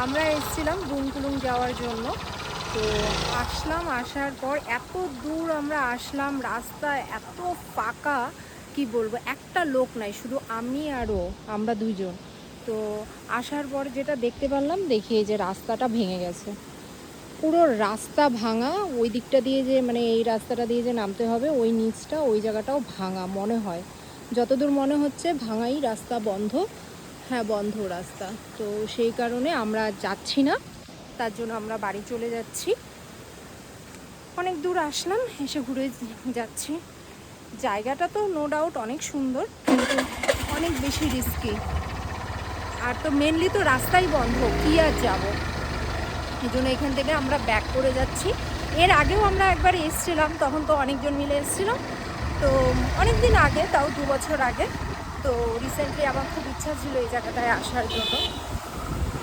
আমরা এসেছিলাম বুনকুলুং যাওয়ার জন্য। তো আসলাম, আসার পর এত দূর আমরা আসলাম, রাস্তা এত ফাঁকা, কি বলবো, একটা লোক নাই, শুধু আমি আরও আমরা দুইজন। তো আসার পর যেটা দেখতে পারলাম, দেখি এই যে রাস্তাটা ভেঙে গেছে, পুরো রাস্তা ভাঙা। ওই দিকটা দিয়ে যে মানে এই রাস্তাটা দিয়ে যে নামতে হবে, ওই নিচটা ওই জায়গাটাও ভাঙা মনে হয়, যতদূর মনে হচ্ছে ভাঙাই, রাস্তা বন্ধ। হ্যাঁ, বন্ধ রাস্তা। তো সেই কারণে আমরা যাচ্ছি না, তার জন্য আমরা বাড়ি চলে যাচ্ছি। অনেক দূর আসলাম, এসে ঘুরে যাচ্ছি। জায়গাটা তো নো ডাউট অনেক সুন্দর, কিন্তু অনেক বেশি রিস্কি। আর তো মেনলি তো রাস্তাই বন্ধ, কি আর যাবো। এই জন্য এখান থেকে আমরা ব্যাক করে যাচ্ছি। এর আগেও আমরা একবার এসেছিলাম, তখন তো অনেকজন মিলে এসেছিলাম। তো অনেক দিন আগে, তাও 2 বছর আগে। তো রিসেন্টলি আমার খুব ইচ্ছা ছিল এই জায়গাটায় আসার জন্য।